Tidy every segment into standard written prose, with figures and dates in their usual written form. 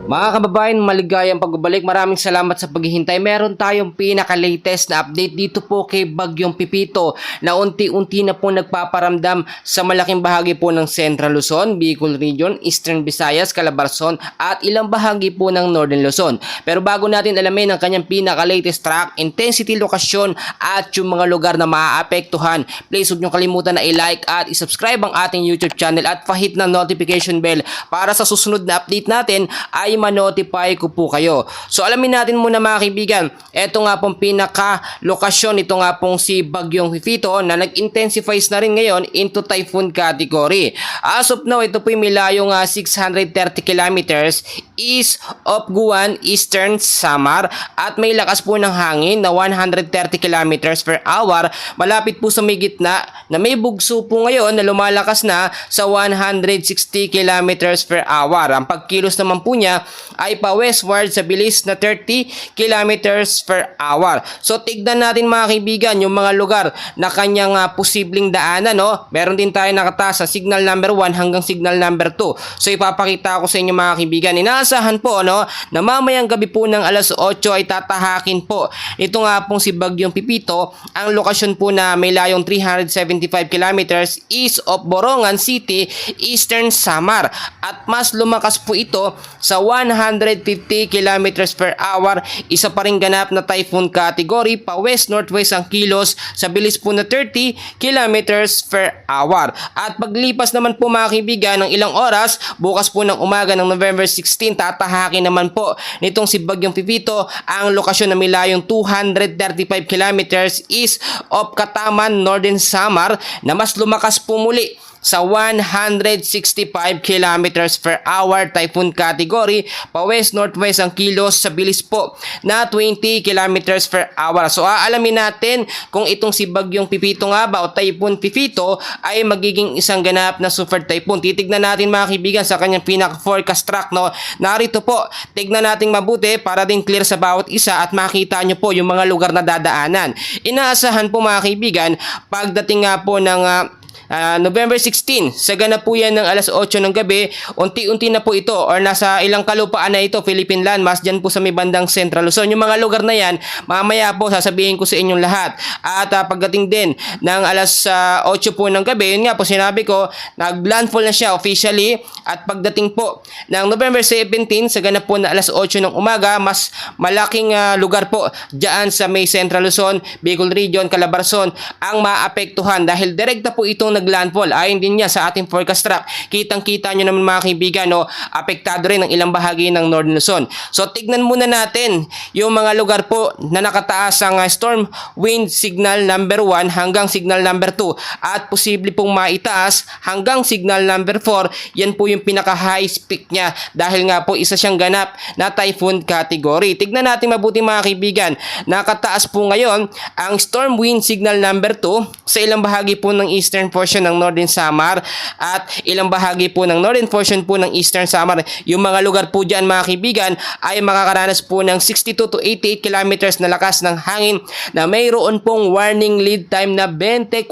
Mga kababayan, maligayang pagbabalik. Maraming salamat sa paghihintay. Meron tayong pinaka-latest na update dito po kay Bagyong Pipito na unti-unti na po nagpaparamdam sa malaking bahagi po ng Central Luzon, Bicol Region, Eastern Visayas, Calabarzon at ilang bahagi po ng Northern Luzon. Pero bago natin alamin ang kanyang pinaka-latest track, intensity, lokasyon at yung mga lugar na maaapektuhan, please huwag nyo kalimutan na i-like at i-subscribe ang ating YouTube channel at pahit ng notification bell para sa susunod na update natin ay ma-notify ko po kayo. So alamin natin muna mga kaibigan, eto nga pong pinaka-lokasyon, ito nga pong si Bagyong Pipito na nag-intensify na rin ngayon into typhoon category. As of now, ito po yung milayong 630 kilometers east of Guan, Eastern Samar at may lakas po ng hangin na 130 kilometers per hour. Malapit po sa may gitna na may bugso po ngayon na lumalakas na sa 160 kilometers per hour. Ang pagkilos naman po niya ay pa westward sa bilis na 30 kilometers per hour. So tignan natin mga kaibigan yung mga lugar na kanyang posibleng daanan, no? Meron din tayo nakataas sa signal number 1 hanggang signal number 2. So ipapakita ko sa inyo mga kaibigan. Inaasahan po, no, na mamayang gabi po ng alas 8 ay tatahakin po ito nga pong si Bagyong Pipito ang lokasyon po na may layong 375 kilometers east of Borongan City, Eastern Samar at mas lumakas po ito sa 150 kilometers per hour. Isa pa rin ganap na typhoon category, pa west-northwest ang kilos sa bilis po na 30 kilometers per hour. At paglipas naman po mga kaibigan ng ilang oras, bukas po ng umaga ng November 16, tatahakin naman po nitong si Bagyong Pipito ang lokasyon na may layong 235 kilometers east of Kataman, Northern Samar na mas lumakas po muli sa 165 kilometers per hour, typhoon category, pa west-northwest ang kilos sa bilis po na 20 kilometers per hour. So aalamin natin kung itong si Bagyong Pipito nga ba o Typhoon Pipito ay magiging isang ganap na super typhoon. Titignan natin mga kaibigan sa kanyang pinaka-forecast track, no? Narito po, tignan natin mabuti para din clear sa bawat isa at makita nyo po yung mga lugar na dadaanan. Inaasahan po mga kaibigan, pagdating nga po ng November 16, sa ganap po yan ng alas 8 ng gabi, unti-unti na po ito or nasa ilang kalupaan na ito, Philippine landmass, dyan po sa may bandang Central Luzon. Yung mga lugar na yan, mamaya po sasabihin ko sa inyong lahat. At pagdating din ng alas 8 po ng gabi, yun nga po sinabi ko, nag-landfall na siya officially. At pagdating po ng November 17, sa ganap po na alas 8 ng umaga, mas malaking lugar po dyan sa may Central Luzon, Bicol Region, Calabarzon ang maapektuhan dahil direkta po itong naglandfall. Ayon din niya sa ating forecast track, kitang-kita nyo naman mga kaibigan, no, apektado rin ang ilang bahagi ng Northern Luzon. So tignan muna natin yung mga lugar po na nakataas ang storm wind signal number 1 hanggang signal number 2 at posible pong maitaas hanggang signal number 4. Yan po yung pinaka-high peak niya dahil nga po isa siyang ganap na typhoon category. Tignan natin mabuti mga kaibigan, nakataas po ngayon ang storm wind signal number 2 sa ilang bahagi po ng eastern portion ng Northern Samar at ilang bahagi po ng northern portion po ng Eastern Samar. Yung mga lugar po dyan mga kaibigan ay makakaranas po ng 62 to 88 kilometers na lakas ng hangin na mayroon pong warning lead time na 24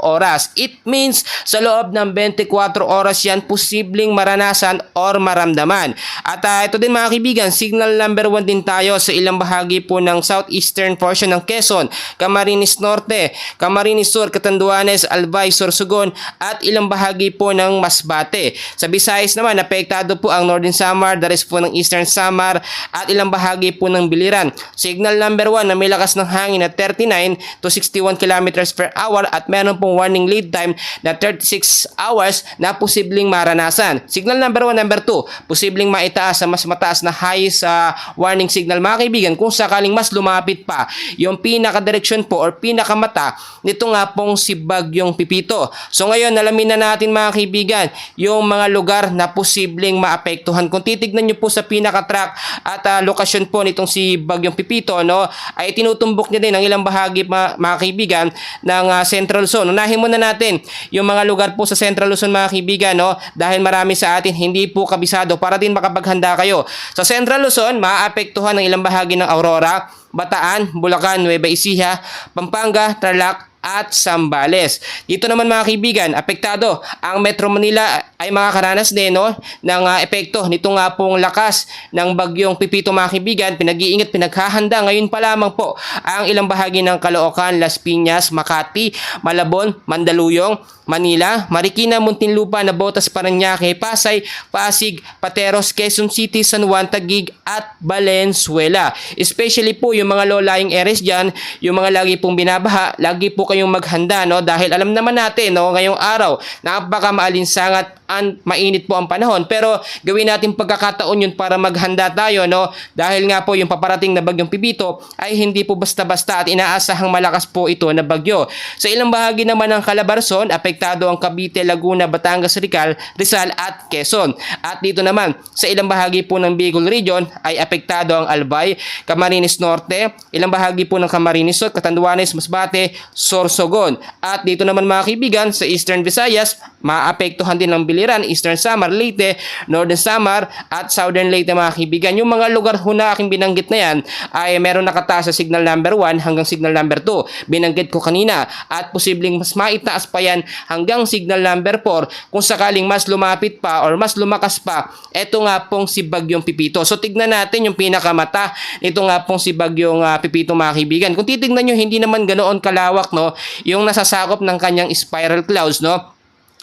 oras. It means sa loob ng 24 oras yan posibleng maranasan or maramdaman. At ito din mga kaibigan, signal number 1 din tayo sa ilang bahagi po ng southeastern portion ng Quezon, Camarines Norte, Camarines Sur, Catanduanes, Albay, Sorsogon at ilang bahagi po ng Masbate. Sa Visayas naman, apektado po ang Northern Samar, the rest po ng Eastern Samar at ilang bahagi po ng Biliran. Signal number 1 na may lakas ng hangin na 39 to 61 kilometers per hour at meron pong warning lead time na 36 hours na posibleng maranasan. Signal number 1, number 2, posibleng maitaas sa mas mataas na high sa warning signal mga kaibigan kung sakaling mas lumapit pa yung pinaka-direksyon po or pinakamata nito nga pong si Bagyong Pipito. So ngayon, alamin na natin mga kaibigan yung mga lugar na posibleng maapektuhan. Kung titignan nyo po sa pinaka-track at lokasyon po nitong si Bagyong Pipito, no, ay tinutumbok niya din ang ilang bahagi mga kaibigan ng Central Luzon. Unahin muna natin yung mga lugar po sa Central Luzon mga kaibigan, no, dahil marami sa atin hindi po kabisado para din makapaghanda kayo. Sa Central Luzon, maapektuhan ng ilang bahagi ng Aurora, Bataan, Bulacan, Nueva Ecija, Pampanga, Tarlac, at Zambales. Dito naman mga kaibigan, apektado ang Metro Manila ay makakaranas din no, ng epekto nito nga pong lakas ng bagyong Pipito mga kaibigan. Pinag-iingat, pinaghahanda ngayon pa lamang po ang ilang bahagi ng Caloocan, Las Piñas, Makati, Malabon, Mandaluyong, Manila, Marikina, Muntinlupa, Navotas, Parañaque, Pasay, Pasig, Pateros, Quezon City, San Juan, Taguig at Valenzuela. Especially po yung mga low-lying areas dyan, yung mga lagi pong binabaha, lagi po kayong maghanda no, dahil alam naman natin no, ngayong araw napaka maalinsangat mainit po ang panahon, pero gawin natin pagkakataon yun para maghanda tayo no, dahil nga po yung paparating na bagyong Pipito ay hindi po basta-basta at inaasahang malakas po ito na bagyo. Sa ilang bahagi naman ng Calabarzon, apektado ang Cavite, Laguna, Batangas, Rizal at Quezon. At dito naman sa ilang bahagi po ng Bicol Region ay apektado ang Albay, Camarines Norte, ilang bahagi po ng Camarines Sur, Catanduanes, Masbate, Sorsogon. At dito naman mga kaibigan sa Eastern Visayas, maapektuhan din ng Biliran, Eastern Samar, Leyte, Northern Samar at Southern Leyte mga kaibigan. Yung mga lugar ho na aking binanggit na yan ay meron nakataas sa signal number 1 hanggang signal number 2. Binanggit ko kanina at posibleng mas maitaas pa yan hanggang signal number 4 kung sakaling mas lumapit pa or mas lumakas pa eto nga pong si Bagyong Pipito. So tignan natin yung pinakamata nito nga pong si Bagyong Pipito mga kaibigan. Kung titignan nyo, hindi naman ganoon kalawak no, yung nasasakop ng kanyang spiral clouds no.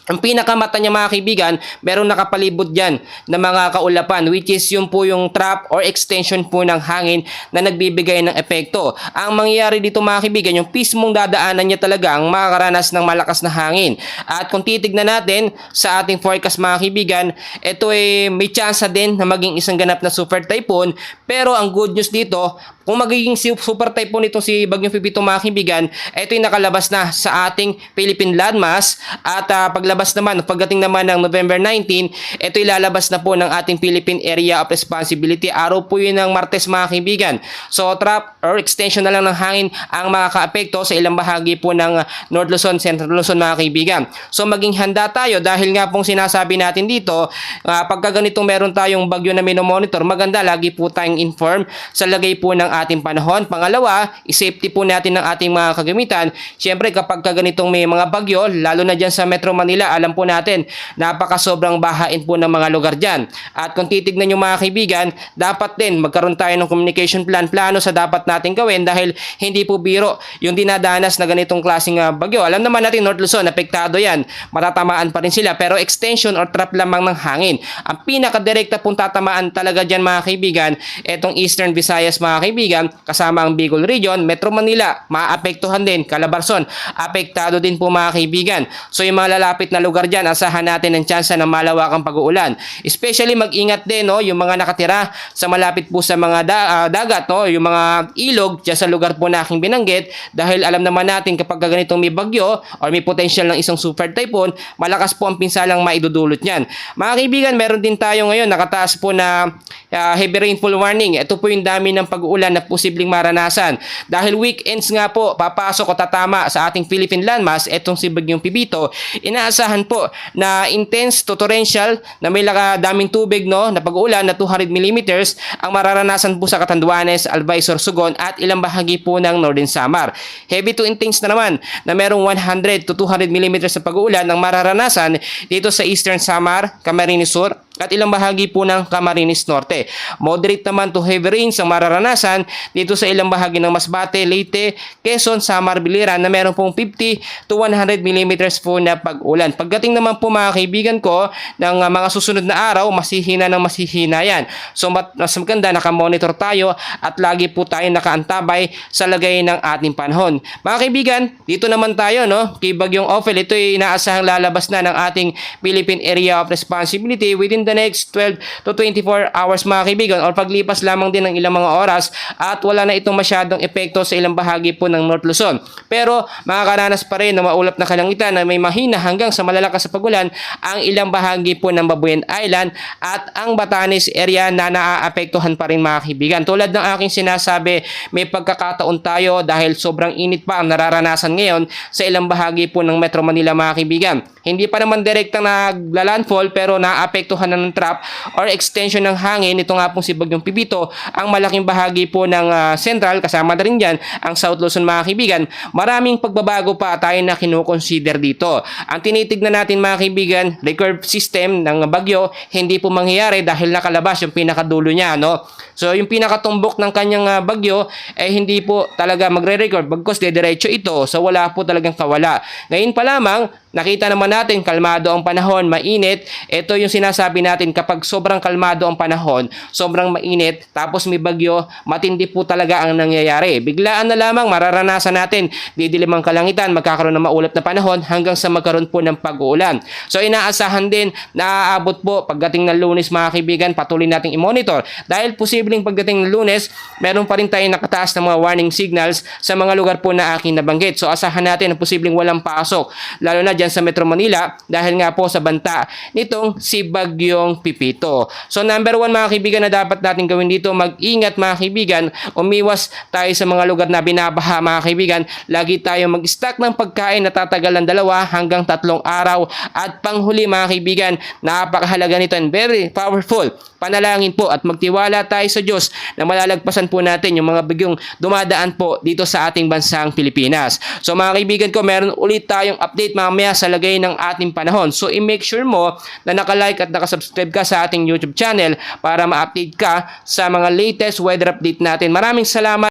Ang pinakamata niya mga kaibigan, meron nakapalibot dyan na mga kaulapan, which is yun po yung trap or extension po ng hangin na nagbibigay ng epekto. Ang mangyayari dito mga kaibigan, yung pismong dadaanan niya talaga ang makakaranas ng malakas na hangin. At kung titignan natin sa ating forecast mga kaibigan, ito ay may chance din na maging isang ganap na super typhoon. Pero ang good news dito, kung magiging super typhoon itong si Bagyong Pipito mga kaibigan, ito ay nakalabas na sa ating Philippine landmass at paglabas naman, pagdating naman ng November 19, ito ilalabas na po ng ating Philippine Area of Responsibility. Araw po yun ng Martes mga kaibigan. So trap or extension na lang ng hangin ang makakaapekto sa ilang bahagi po ng North Luzon, Central Luzon mga kaibigan. So maging handa tayo dahil nga pong sinasabi natin dito, pagka ganitong meron tayong bagyo na minomonitor, maganda lagi po tayong inform sa lagay po ng ating panahon. Pangalawa, i-safety po natin ng ating mga kagamitan. Siyempre kapag ganitong may mga bagyo, lalo na dyan sa Metro Manila, alam po natin, napaka-sobrang bahain po ng mga lugar dyan. At kung titignan nyo mga kaibigan, dapat din magkaroon tayo ng communication plan, plano sa dapat natin gawin dahil hindi po biro yung dinadanas na ganitong klaseng bagyo. Alam naman natin, North Luzon, apektado yan. Matatamaan pa rin sila, pero extension or trap lamang ng hangin. Ang pinakadirekta pong tatamaan talaga dyan mga kaibigan, etong Eastern Visayas mga kaibigan, kasama ang Bicol Region, Metro Manila, maapektuhan din, Calabarzon, apektado din po mga kaibigan. So yung mga lalapit na lugar dyan, asahan natin ang tsansa ng malawakang pag-uulan. Especially mag-ingat din no, yung mga nakatira sa malapit po sa mga dagat, no, yung mga ilog dyan sa lugar po na aking binanggit dahil alam naman natin kapag ganitong may bagyo or may potential ng isang super typhoon, malakas po ang pinsalang maidudulot niyan. Mga kaibigan, meron din tayo ngayon nakataas po na heavy rainfall warning. Ito po yung dami ng pag-uulan na posibleng maranasan. Dahil weekends nga po, papasok o tatama sa ating Philippine landmass, etong si Bagyong Pipito, inaasahan po na intense to torrential na may daming tubig no, na pag-uulan na 200 mm ang mararanasan po sa Catanduanes, Albay, Sorsogon at ilang bahagi po ng Northern Samar. Heavy to intense na naman na merong 100 to 200 mm sa pag-uulan ang mararanasan dito sa Eastern Samar, Camarines Sur at ilang bahagi po ng Camarines Norte. Moderate naman to heavy rains ang mararanasan dito sa ilang bahagi ng Masbate, Leyte, Quezon, Samar, Biliran na meron pong 50 to 100 mm po na pag-ulan. Pagdating naman po mga kaibigan ko ng mga susunod na araw, masihina ng masihina yan. So mas maganda nakamonitor tayo at lagi po tayo nakaantabay sa lagay ng ating panahon. Mga kaibigan, dito naman tayo no, kay Bagyong Ophel. Ito ay inaasahang lalabas na ng ating Philippine Area of Responsibility within the next 12 to 24 hours mga kaibigan or paglipas lamang din ng ilang mga oras at wala na itong masyadong epekto sa ilang bahagi po ng North Luzon. Pero makakaranas pa rin ng maulap na kalangitan na may mahina hanggang sa malalakas sa pagulan ang ilang bahagi po ng Babuyan Island at ang Batanes area na naaapektuhan pa rin mga kaibigan. Tulad ng aking sinasabi, may pagkakataon tayo dahil sobrang init pa ang nararanasan ngayon sa ilang bahagi po ng Metro Manila mga kaibigan. Hindi pa naman direktang naglalandfall pero naapektuhan na ng trap or extension ng hangin. Ito nga pong si Bagyong Pipito, ang malaking bahagi po ng Central, kasama na rin dyan ang South Luzon mga kaibigan. Maraming pagbabago pa tayo na kinukonsider dito. Ang tinitignan natin mga kaibigan, recurve system ng bagyo, hindi po mangyayari dahil nakalabas yung pinakadulo niya, no? So yung pinakatumbok ng kanyang bagyo hindi po talaga magre-record, bagkus diretso ito, so wala po talagang kawala. Ngayon pa lamang nakita naman natin kalmado ang panahon, mainit. Ito yung sinasabi natin, kapag sobrang kalmado ang panahon, sobrang mainit, tapos may bagyo, matindi po talaga ang nangyayari. Biglaan na lamang mararanasan natin, didilim ang kalangitan, magkakaroon ng maulap na panahon hanggang sa magkaroon po ng pag-uulan. So inaasahan din na aabot po pagdating ng Lunes mga kaibigan, patuloy nating i-monitor. Dahil posibleng pagdating ng Lunes, meron pa rin tayong nakataas na mga warning signals sa mga lugar po na aking nabanggit. So asahan natin na posibleng walang pasok, lalo na dyan sa Metro Manila dahil nga po sa banta nitong si Bagyong Pipito. So number 1 mga kaibigan na dapat natin gawin dito, mag-ingat mga kaibigan, umiwas tayo sa mga lugar na binabaha mga kaibigan. Lagi tayo mag-stock ng pagkain na tatagal ng 2 hanggang 3 araw. At panghuli mga kaibigan, napakahalaga nito and very powerful, panalangin po at magtiwala tayo sa Diyos na malalagpasan po natin yung mga bagyong dumadaan po dito sa ating bansang Pilipinas. So mga kaibigan ko, meron ulit tayong update mamaya sa lagay ng ating panahon. So i-make sure mo na naka-like at naka-subscribe ka sa ating YouTube channel para ma-update ka sa mga latest weather update natin. Maraming salamat.